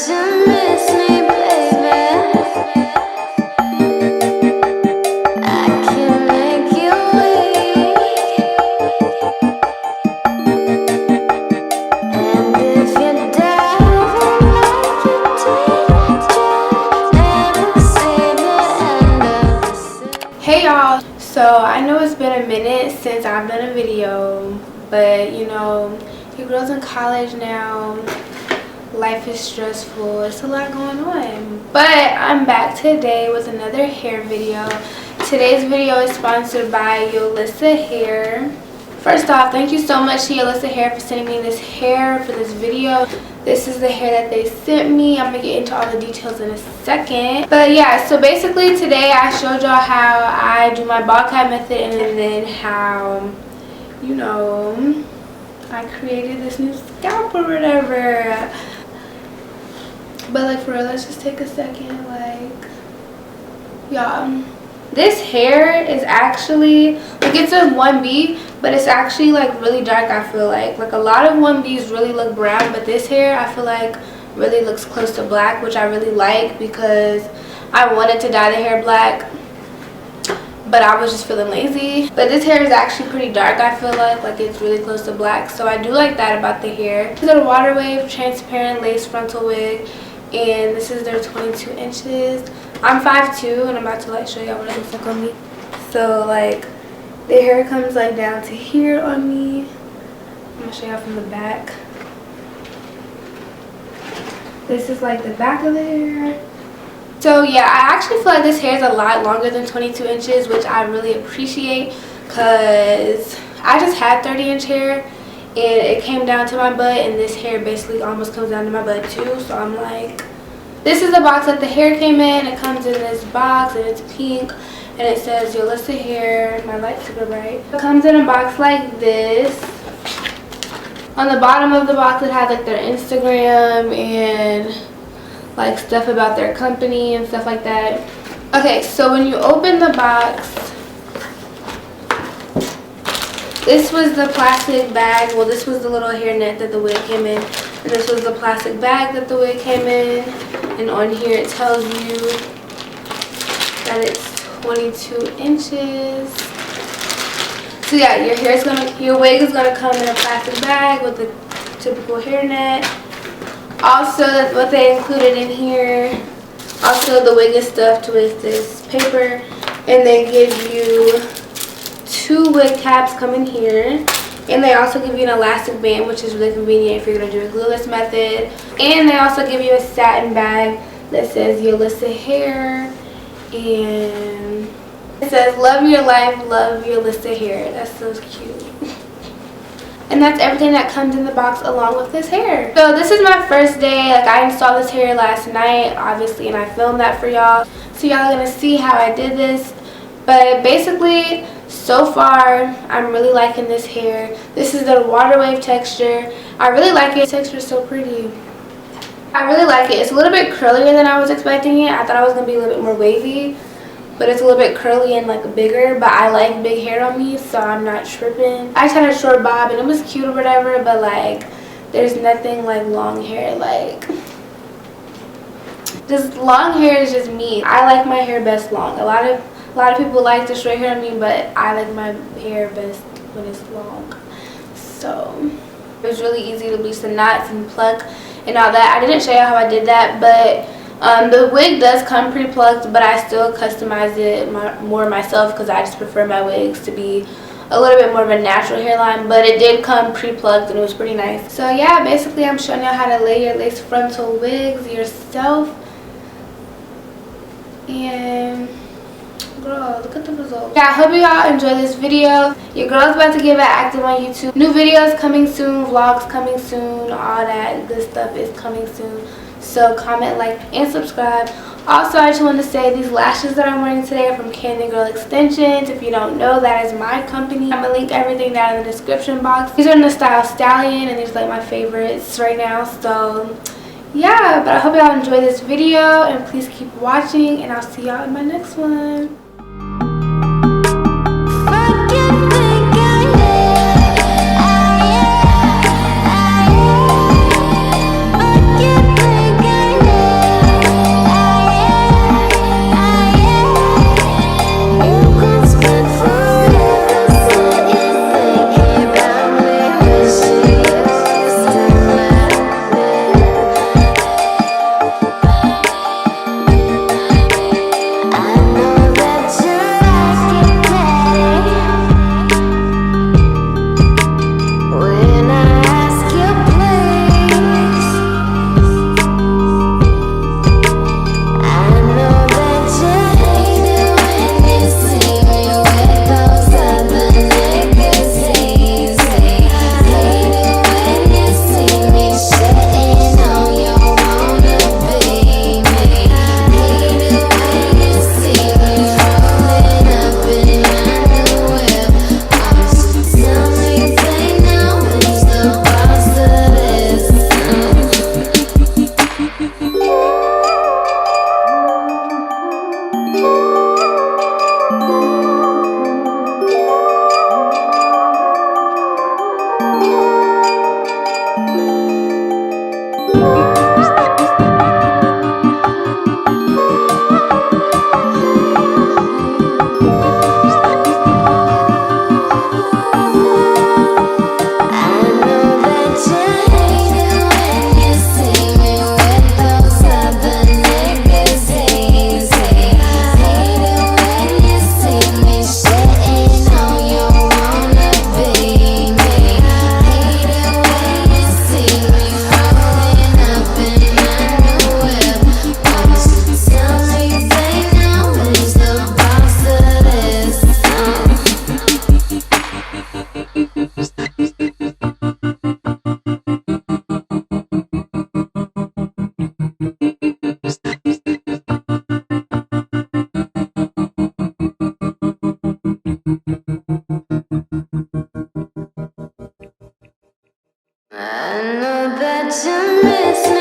you miss me, baby? I can make you weak. And if you're diving like you did, never see the end of the sea. Hey y'all, so I know it's been a minute since I've done a video, but you know, your girl's in college now, life is stressful, it's a lot going on. But I'm back today with another hair video. Today's video is sponsored by YOLISSA Hair. First off, thank you so much to YOLISSA Hair for sending me this hair for this video. This is the hair that they sent me. I'm gonna get into all the details in a second. But yeah, so basically today I showed y'all how I do my ball cap method and then how, you know, I created this new scalp or whatever. But like for real, let's just take a second. Like, y'all, this hair is actually, like, it's a 1B, but it's actually like really dark. I feel like a lot of 1Bs really look brown, but this hair I feel like really looks close to black, which I really like because I wanted to dye the hair black, but I was just feeling lazy. But this hair is actually pretty dark. I feel like it's really close to black, so I do like that about the hair. This is a water wave transparent lace frontal wig, and this is their 22 inches. I'm 5'2", and I'm about to like show y'all what it looks like on me. So like the hair comes like down to here on me. I'm gonna show y'all from the back. This is like the back of the hair. So yeah, I actually feel like this hair is a lot longer than 22 inches, which I really appreciate because I just had 30-inch hair and it came down to my butt, and this hair basically almost comes down to my butt too. So I'm like, this is the box that the hair came in. It comes in this box and it's pink and it says YOLISSA Hair. My light's super bright. It comes in a box like this. On the bottom of the box it has like their Instagram and like stuff about their company and stuff like that. Okay, so when you open the box, this was the plastic bag. Well, this was the little hairnet that the wig came in, and this was the plastic bag that the wig came in. And on here it tells you that it's 22 inches. So yeah, your wig is gonna come in a plastic bag with the typical hairnet. Also, that's what they included in here. Also, the wig is stuffed with this paper, and they give you 2 wig caps coming here, and they also give you an elastic band, which is really convenient if you're going to do a glueless method. And they also give you a satin bag that says YOLISSA Hair, and it says love your life, love YOLISSA Hair. That's so cute. And that's everything that comes in the box along with this hair. So this is my first day. Like, I installed this hair last night, obviously, and I filmed that for y'all. So y'all are going to see how I did this. But basically, so far, I'm really liking this hair. This is the water wave texture. I really like it. The texture is so pretty. I really like it. It's a little bit curlier than I was expecting it. I thought it was going to be a little bit more wavy, but it's a little bit curly and like bigger. But I like big hair on me, so I'm not tripping. I just had a short bob and it was cute or whatever, but like there's nothing like long hair. Like, just long hair is just me. I like my hair best long. A lot of people like the straight hair on me, but I like my hair best when it's long. So it was really easy to bleach the knots and pluck and all that. I didn't show you how I did that, but the wig does come pre-plucked, but I still customized it more myself because I just prefer my wigs to be a little bit more of a natural hairline. But it did come pre-plucked and it was pretty nice. So yeah, basically I'm showing you how to lay your lace frontal wigs yourself. And girl, look at the results. Yeah, I hope you all enjoy this video. Your girl's about to get back active on YouTube. New videos coming soon, vlogs coming soon, all that good stuff is coming soon. So comment, like, and subscribe. Also, I just want to say these lashes that I'm wearing today are from Kenley Girl Extensions. If you don't know, that is my company. I'm going to link everything down in the description box. These are in the style Stallion, and these are like my favorites right now. So yeah, but I hope y'all enjoy this video, and please keep watching, and I'll see y'all in my next one. you're missing.